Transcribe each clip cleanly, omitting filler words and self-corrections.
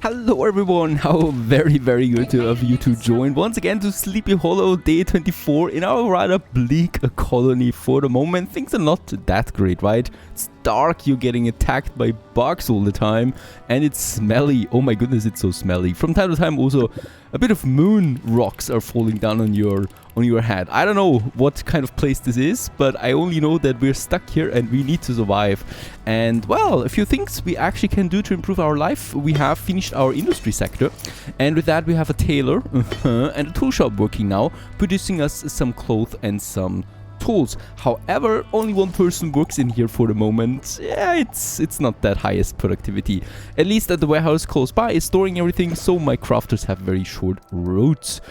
Hello everyone, how very good to have you to join once again to Sleepy Hollow day 24 in our rather bleak colony for the moment. Things are not that great, right? It's dark, you're getting attacked by bugs all the time, and it's smelly. Oh my goodness, it's so smelly. From time to time also a bit of moon rocks are falling down on your head. I don't know what kind of place this is, but I only know that we're stuck here and we need to survive. And well, a few things we actually can do to improve our life. We have finished our industry sector, and with that we have a tailor and a tool shop working now, producing us some clothes and some tools. However, only one person works in here for the moment. Yeah, it's not that highest productivity. At least at the warehouse close by is storing everything, so my crafters have very short roads.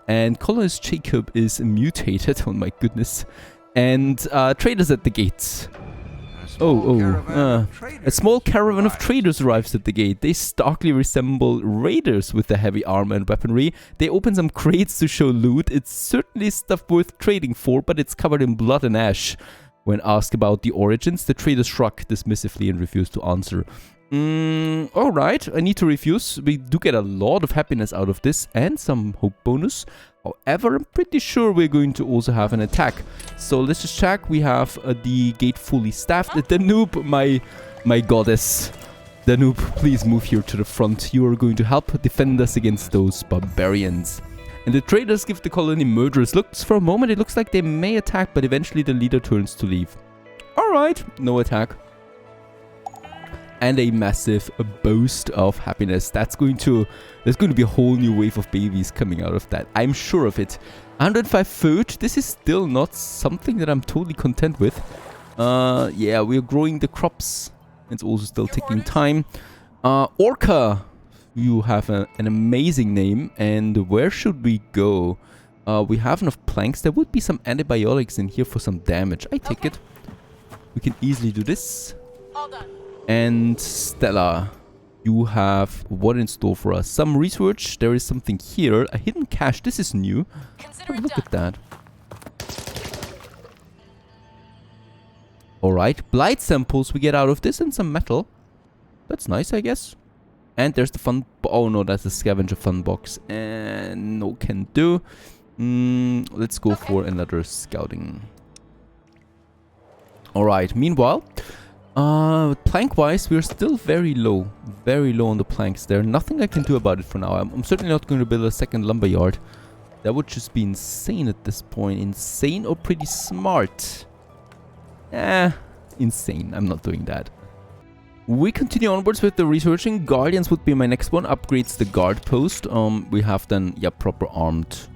And colonist Jacob is mutated, oh my goodness. And traders at the gates. A small caravan of traders arrives at the gate. They starkly resemble raiders with their heavy armor and weaponry. They open some crates to show loot. It's certainly stuff worth trading for, but it's covered in blood and ash. When asked about the origins, the traders shrug dismissively and refuse to answer. Alright, I need to refuse. We do get a lot of happiness out of this and some hope bonus. However, I'm pretty sure we're going to also have an attack. So let's just check. We have the gate fully staffed. Danube, my goddess. Danube, please move here to the front. You are going to help defend us against those barbarians. And the traders give the colony murderous looks. For a moment, it looks like they may attack, but eventually the leader turns to leave. Alright, no attack. And a massive boost of happiness. There's going to be a whole new wave of babies coming out of that. I'm sure of it. 105 food. This is still not something that I'm totally content with. Yeah, we're growing the crops. It's also still taking time. Orca. You have an amazing name. And where should we go? We have enough planks. There would be some antibiotics in here for some damage. I take it. We can easily do this. All done. And Stella, you have what in store for us? Some research. There is something here. A hidden cache. This is new. Look at that. Alright. Blight samples we get out of this and some metal. That's nice, I guess. And there's the fun... Oh no, that's a scavenger fun box. And no can do. Let's go for another scouting. Alright. Meanwhile... plank-wise, we're still very low on the planks. There's nothing I can do about it for now. I'm certainly not going to build a second lumber yard. That would just be insane at this point. Insane or pretty smart? Insane. I'm not doing that. We continue onwards with the researching. Guardians would be my next one. Upgrades the guard post. We have then, yeah, proper armed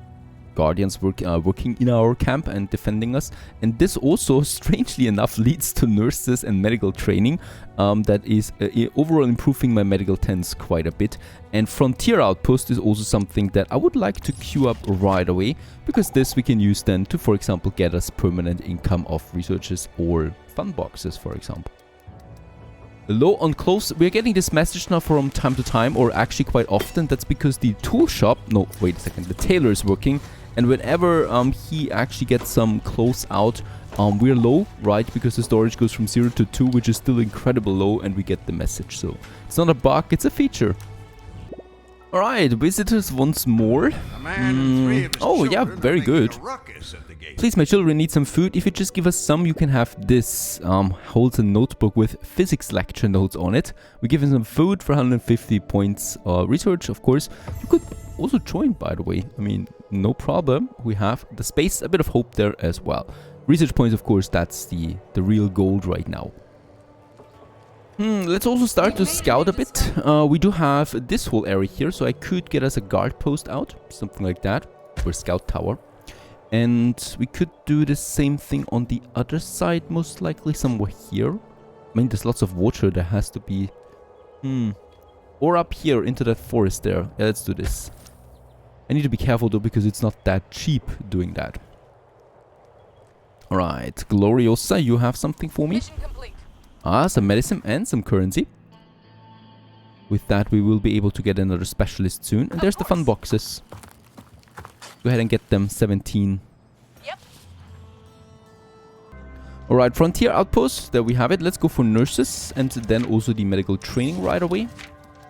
guardians working in our camp and defending us, and this also strangely enough leads to nurses and medical training. That is overall improving my medical tents quite a bit. And frontier outpost is also something that I would like to queue up right away, because this we can use then to, for example, get us permanent income of researches or fun boxes, for example. Low on clothes. We're getting this message now from time to time, or actually quite often. That's because the tool shop, no, wait a second, the tailor is working. And whenever he actually gets some clothes out, we're low, right? Because the storage goes from 0 to 2, which is still incredible low, and we get the message. So it's not a bug, it's a feature. Alright, visitors once more. Oh yeah, very good. Please, my children need some food. If you just give us some, you can have this. Holds a notebook with physics lecture notes on it. We give him some food for 150 points. Research, of course. You could also join, by the way. I mean, no problem. We have the space, a bit of hope there as well. Research points, of course, that's the real gold right now. Let's also start to scout a bit. We do have this whole area here, so I could get us a guard post out, something like that, or scout tower. And we could do the same thing on the other side, most likely somewhere here. I mean, there's lots of water, there has to be... Or up here, into that forest there. Yeah, let's do this. I need to be careful though, because it's not that cheap doing that. Alright, Gloriosa, you have something for me? Mission complete. Some medicine and some currency. With that, we will be able to get another specialist soon. And there's the fun boxes. Go ahead and get them, 17. Yep. Alright, frontier outpost. There we have it. Let's go for nurses and then also the medical training right away.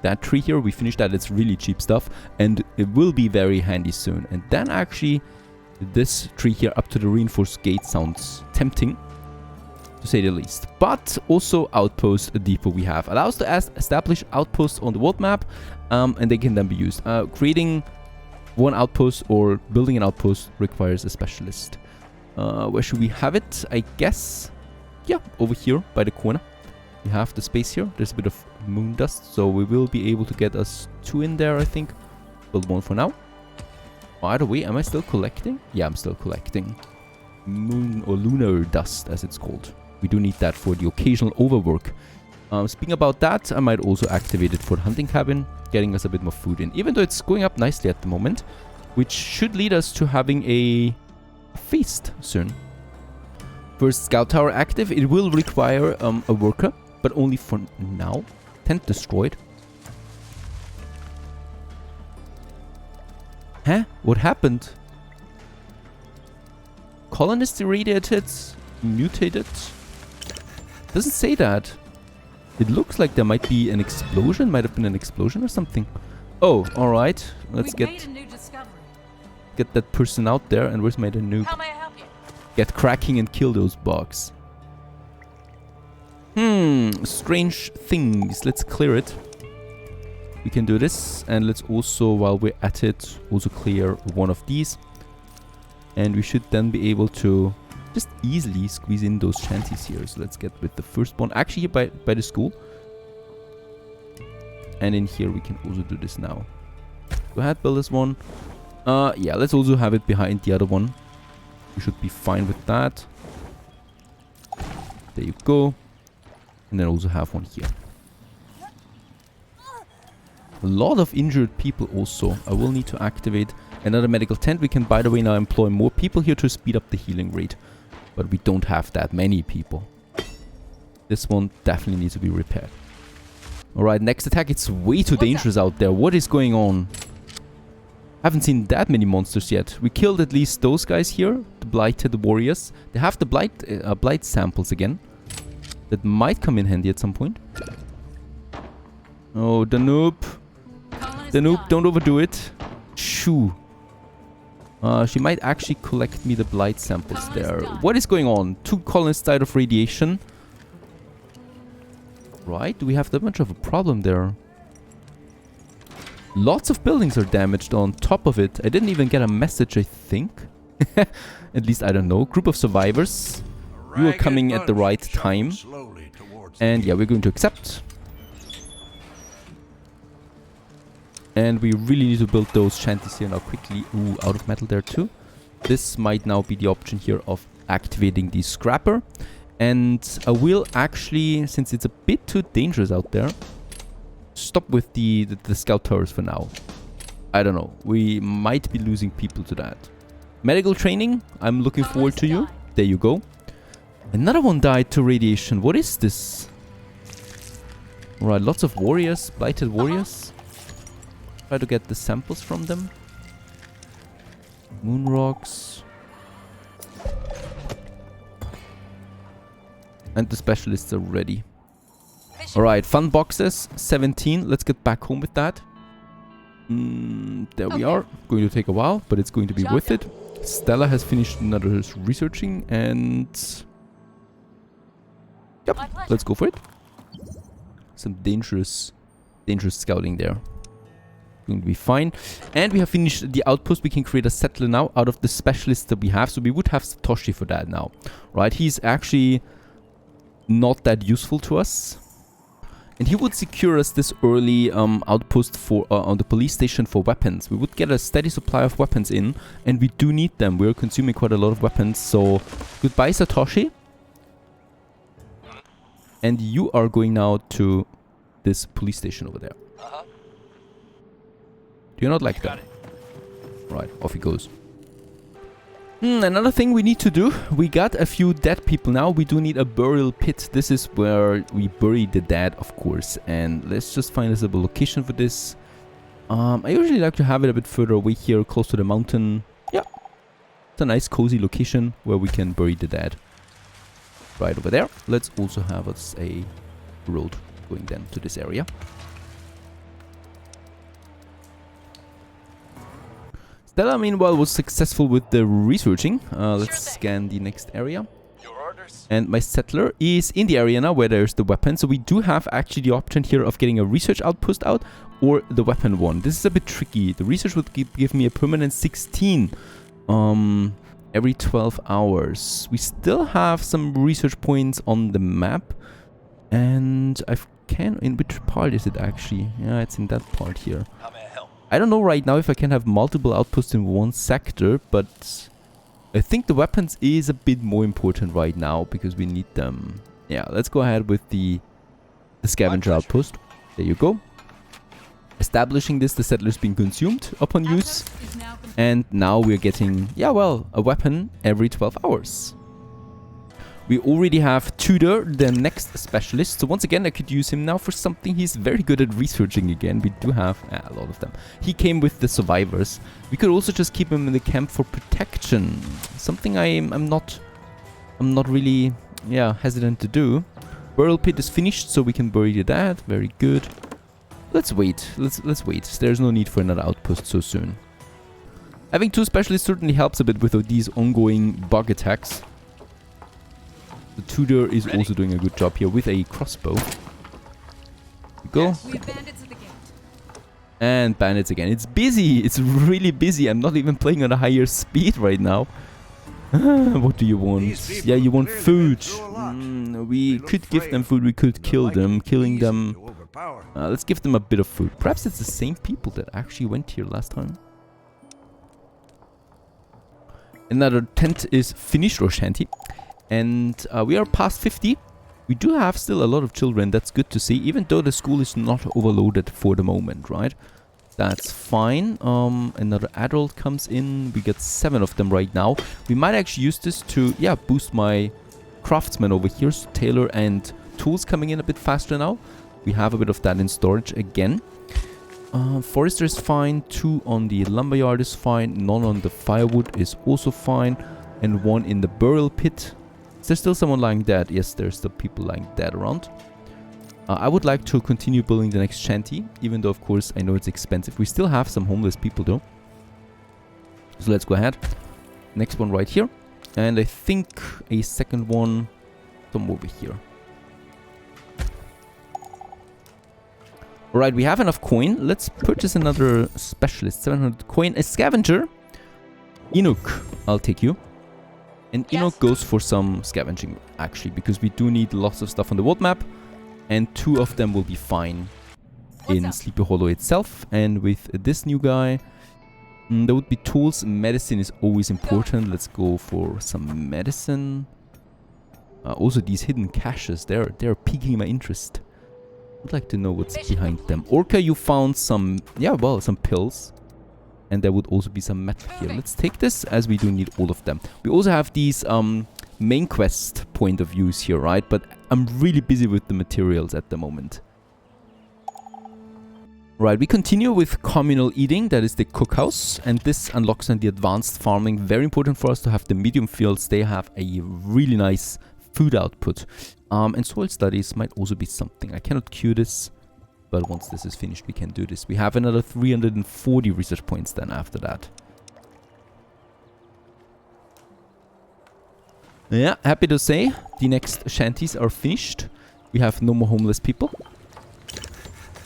that tree here. We finished that. It's really cheap stuff, and it will be very handy soon. And then actually, this tree here up to the reinforced gate sounds tempting, to say the least. But also outpost depot we have allows to establish outposts on the world map, and they can then be used. Creating one outpost or building an outpost requires a specialist. Where should we have it? I guess, yeah, over here by the corner. We have the space here. There's a bit of moon dust, so we will be able to get us 2 in there, I think. Build 1 for now. By the way, am I still collecting? Yeah, I'm still collecting moon or lunar dust, as it's called. We do need that for the occasional overwork. Speaking about that, I might also activate it for the hunting cabin, getting us a bit more food in, even though it's going up nicely at the moment, which should lead us to having a feast soon. First scout tower active. It will require a worker, but only for now. Tent destroyed. Huh? What happened? Colonists irradiated, mutated. Doesn't say that. It looks like there might be an explosion. Might have been an explosion or something. Oh, all right. Let's get that person out there. And where's my noob? How may I help you? Get cracking and kill those bugs. Strange things. Let's clear it. We can do this, and let's also, while we're at it, also clear one of these. And we should then be able to just easily squeeze in those shanties here. So let's get with the first one. Actually, here by the school. And in here we can also do this now. Go ahead, build this one. Yeah, let's also have it behind the other one. We should be fine with that. There you go. And then also have one here. A lot of injured people also. I will need to activate another medical tent. We can, by the way, now employ more people here to speed up the healing rate. But we don't have that many people. This one definitely needs to be repaired. Alright, next attack. It's way too dangerous out there. What is going on? Haven't seen that many monsters yet. We killed at least those guys here. The blighted warriors. They have the blight samples again. That might come in handy at some point. Oh, the noob. The noob, don't overdo it. Shoo. She might actually collect me the blight samples there. What is going on? 2 colonists died of radiation. Right, do we have that much of a problem there? Lots of buildings are damaged on top of it. I didn't even get a message, I think. At least I don't know. Group of survivors. You are coming at the right time. And yeah, we're going to accept. And we really need to build those shanties here now quickly. Ooh, out of metal there too. This might now be the option here of activating the scrapper. And I will actually, since it's a bit too dangerous out there, stop with the scout towers for now. I don't know. We might be losing people to that. Medical training. I'm looking forward to you. There you go. Another one died to radiation. What is this? Alright, lots of warriors. Blighted warriors. Try to get the samples from them. Moon rocks. And the specialists are ready. Alright, fun boxes. 17. Let's get back home with that. There we are. Going to take a while, but it's going to be worth it. Stella has finished another researching, and yep, let's go for it. Some dangerous scouting there. Going to be fine. And we have finished the outpost. We can create a settler now out of the specialists that we have. So we would have Satoshi for that now. Right? He's actually not that useful to us. And he would secure us this early outpost for on the police station for weapons. We would get a steady supply of weapons in. And we do need them. We're consuming quite a lot of weapons. So goodbye, Satoshi. And you are going now to this police station over there. Do you not like that? Right, off he goes. Another thing we need to do. We got a few dead people now. We do need a burial pit. This is where we bury the dead, of course. And let's just find a suitable location for this. I usually like to have it a bit further away here, close to the mountain. Yeah. It's a nice cozy location where we can bury the dead. Right over there. Let's also have us a road going then to this area. Stella, meanwhile, was successful with the researching. Let's scan the next area. And my settler is in the area now where there's the weapon. So we do have actually the option here of getting a research outpost out or the weapon one. This is a bit tricky. The research would give me a permanent 16 every 12 hours. We still have some research points on the map. And in which part is it actually? Yeah, it's in that part here. I don't know right now if I can have multiple outposts in one sector, but I think the weapons is a bit more important right now because we need them. Yeah, let's go ahead with the scavenger outpost. There you go. Establishing this, the settler's being consumed upon use. And now we're getting, yeah, well, a weapon every 12 hours. We already have Tudor, the next specialist. So once again, I could use him now for something. He's very good at researching again. We do have a lot of them. He came with the survivors. We could also just keep him in the camp for protection. Something I'm not really, yeah, hesitant to do. Burial pit is finished, so we can bury that. Very good. Let's wait. Let's wait. There's no need for another outpost so soon. Having two specialists certainly helps a bit with these ongoing bug attacks. The Tudor is also doing a good job here with a crossbow. Go. Yes. We have bandits at the gate. And bandits again. It's busy. It's really busy. I'm not even playing on a higher speed right now. What do you want? Yeah, you want food. We could give them food. We could kill them. Killing them. Let's give them a bit of food. Perhaps it's the same people that actually went here last time. Another tent is finished, or shanty. And we are past 50. We do have still a lot of children. That's good to see. Even though the school is not overloaded for the moment, right? That's fine. Another adult comes in. We get 7 of them right now. We might actually use this to, yeah, boost my craftsmen over here. So tailor and tools coming in a bit faster now. We have a bit of that in storage again. Forester is fine. 2 on the lumberyard is fine. None on the firewood is also fine. And 1 in the burial pit. Is there still someone lying dead? Yes, there's still people lying dead around. I would like to continue building the next shanty, even though, of course, I know it's expensive. We still have some homeless people, though. So let's go ahead. Next one right here. And I think a second one somewhere over here. Alright, we have enough coin. Let's purchase another specialist. 700 coin. A scavenger. Inuk, I'll take you. And Inuk goes for some scavenging, actually, because we do need lots of stuff on the world map. And 2 of them will be fine in Sleepy Hollow itself. And with this new guy, there would be tools. Medicine is always important. Let's go for some medicine. Also, these hidden caches, they're piquing my interest. I'd like to know what's behind them. Orca, you found some, yeah, well, some pills. And there would also be some metal here. Let's take this, as we do need all of them. We also have these main quest point of views here, right? But I'm really busy with the materials at the moment. Right, we continue with communal eating. That is the cookhouse. And this unlocks on the advanced farming. Very important for us to have the medium fields. They have a really nice food output. And soil studies might also be something. I cannot queue this. But once this is finished, we can do this. We have another 340 research points then after that. Yeah, happy to say the next shanties are finished. We have no more homeless people.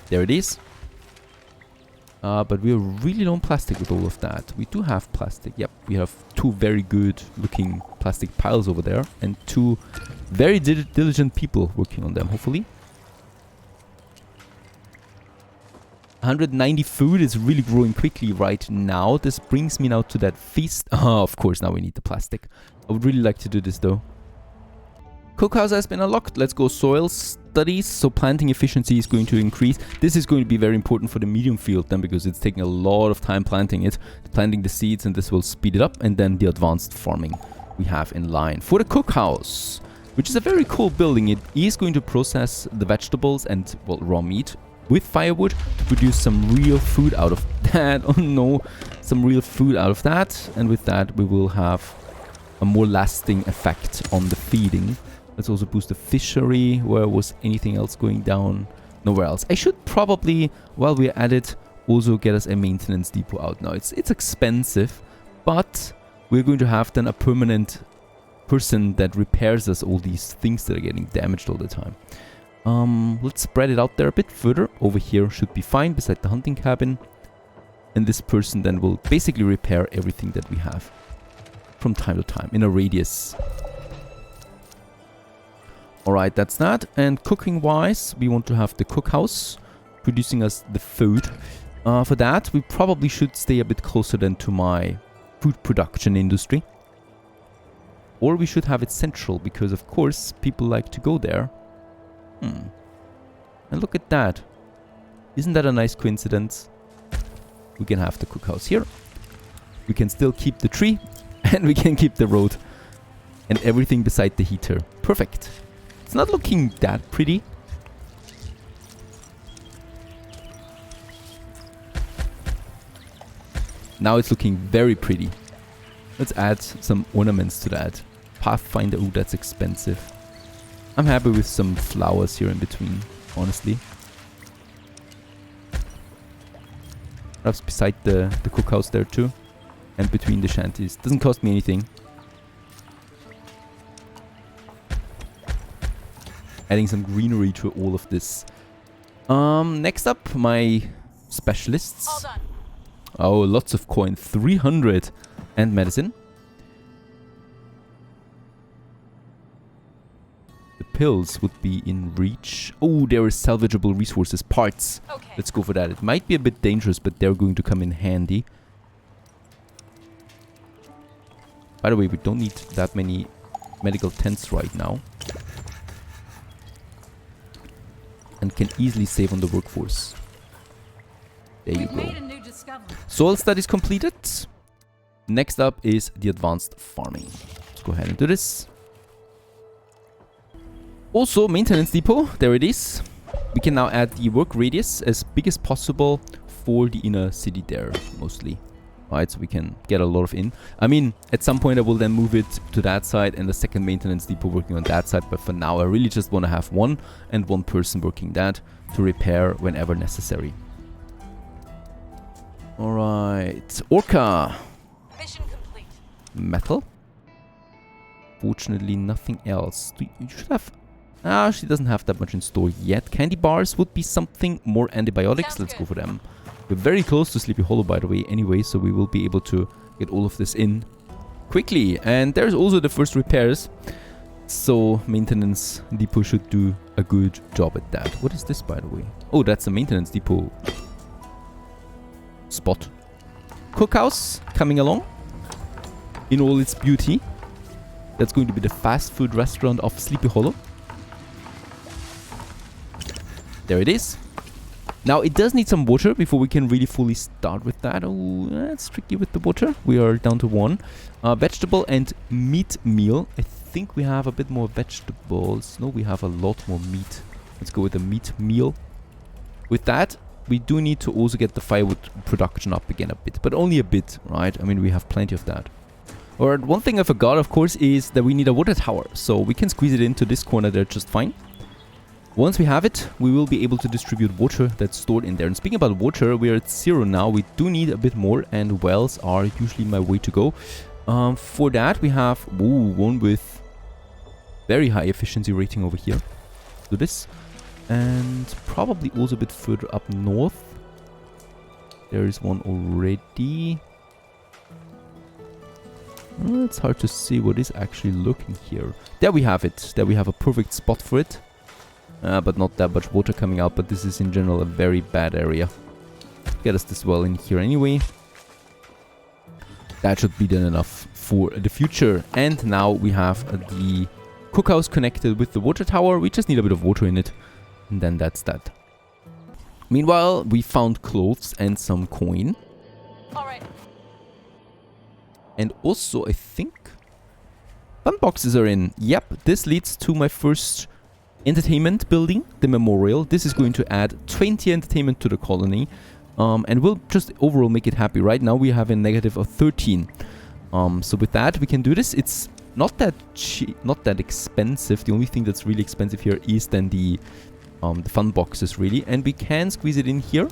There it is. But we are really low on plastic with all of that. We do have plastic. Yep, we have 2 very good looking plastic piles over there. And 2 very diligent people working on them, hopefully. 190 food is really growing quickly right now. This brings me now to that feast. Oh, of course, now we need the plastic. I would really like to do this though. Cookhouse has been unlocked. Let's go soil studies. So planting efficiency is going to increase. This is going to be very important for the medium field then, because it's taking a lot of time planting it. Planting the seeds, and this will speed it up. And then the advanced farming we have in line. For the cookhouse, which is a very cool building, it is going to process the vegetables and, well, raw meat with firewood to produce some real food out of that. Oh no, some real food out of that. And with that, we will have a more lasting effect on the feeding. Let's also boost the fishery. Where was anything else going down? Nowhere else. I should probably, while we're at it, also get us a maintenance depot out now. It's expensive, but we're going to have then a permanent person that repairs us all these things that are getting damaged all the time. Let's spread it out there a bit further. Over here should be fine beside the hunting cabin. And this person then will basically repair everything that we have from time to time in a radius. Alright, that's that. And cooking wise, we want to have the cookhouse producing us the food. For that, we probably should stay a bit closer than to my food production industry. Or we should have it central, because of course people like to go there. And look at that. Isn't that a nice coincidence? We can have the cookhouse here. We can still keep the tree. And we can keep the road. And everything beside the heater. Perfect. It's not looking that pretty. Now it's looking very pretty. Let's add some ornaments to that. Pathfinder, ooh, that's expensive. I'm happy with some flowers here in between, honestly. Perhaps beside the cookhouse there too. And between the shanties. Doesn't cost me anything. Adding some greenery to all of this. Next up, my specialists. All done. Oh, lots of coin. 300. And medicine. The pills would be in reach. Oh, there is salvageable resources. Parts. Okay. Let's go for that. It might be a bit dangerous, but they're going to come in handy. By the way, we don't need that many medical tents right now. And can easily save on the workforce. There you go. Soil studies completed. Next up is the advanced farming. Let's go ahead and do this. Also, maintenance depot. There it is. We can now add the work radius as big as possible for the inner city there, mostly. Right, so we can get a lot of in. I mean, at some point I will then move it to that side and the second maintenance depot working on that side. But for now, I really just want to have one person working that to repair whenever necessary. Alright, Orca. Mission complete. Metal. Fortunately, nothing else. You should have... she doesn't have that much in store yet. Candy bars would be something. More antibiotics. Sounds Let's good. go for them. We're very close to Sleepy Hollow, by the way, anyway, so we will be able to get all of this in quickly. And there's also the first repairs. So, maintenance depot should do a good job at that. What is this, by the way? Oh, that's a maintenance depot spot. Cookhouse coming along in all its beauty. That's going to be the fast food restaurant of Sleepy Hollow. There it is. Now, it does need some water before we can really fully start with that. Oh, that's tricky with the water. We are down to one. Vegetable and meat meal. I think we have a bit more vegetables. No, we have a lot more meat. Let's go with the meat meal. With that, we do need to also get the firewood production up again a bit. But only a bit, right? I mean, we have plenty of that. Alright, one thing I forgot, of course, is that we need a water tower. So we can squeeze it into this corner there just fine. Once we have it, we will be able to distribute water that's stored in there. And speaking about water, we're at 0 now. We do need a bit more, and wells are usually my way to go. For that, we have one with very high efficiency rating over here. Do this. And probably also a bit further up north. There is one already. It's hard to see what is actually looking here. There we have it. There we have a perfect spot for it. But not that much water coming out. But this is in general a very bad area. Get us this well in here anyway. That should be then enough for the future. And now we have the cookhouse connected with the water tower. We just need a bit of water in it. And then that's that. Meanwhile, we found clothes and some coin. Alright. And also, I think fun boxes are in. Yep, this leads to my first entertainment building, the memorial. This is going to add 20 entertainment to the colony. And we'll just overall make it happy. Right now we have a negative of 13. So with that, we can do this. It's not that cheap, not that expensive. The only thing that's really expensive here is then the fun boxes, really. And we can squeeze it in here.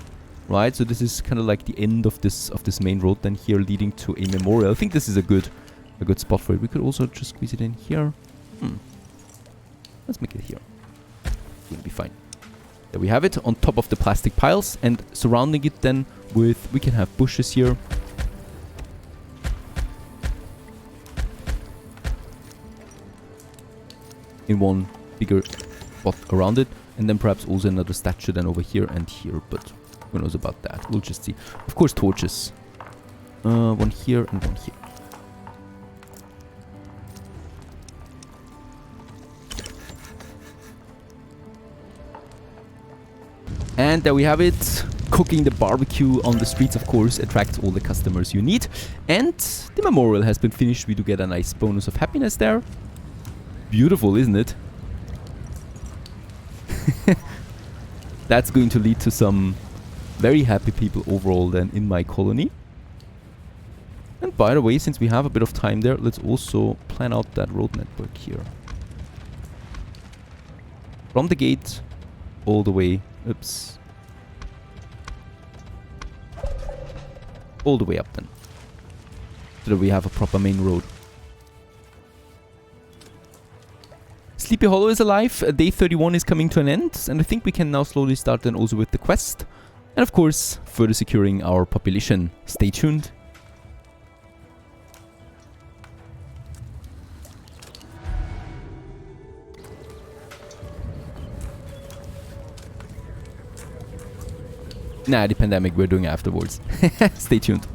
right? So this is kind of like the end of this main road then here leading to a memorial. I think this is a good spot for it. We could also just squeeze it in here. Let's make it here. It'll be fine. There we have it on top of the plastic piles, and surrounding it then with, we can have bushes here. In one bigger spot around it, and then perhaps also another statue then over here and here, but who knows about that. We'll just see. Of course, torches. One here and one here. And there we have it. Cooking the barbecue on the streets, of course, attracts all the customers you need. And the memorial has been finished. We do get a nice bonus of happiness there. Beautiful, isn't it? That's going to lead to some very happy people overall then in my colony. And by the way, since we have a bit of time there, let's also plan out that road network here. From the gate all the way, oops, all the way up then, so that we have a proper main road. Sleepy Hollow is alive. Day 31 is coming to an end, and I think we can now slowly start then also with the quest. And of course, further securing our population. Stay tuned. Nah, the pandemic we're doing afterwards. Stay tuned.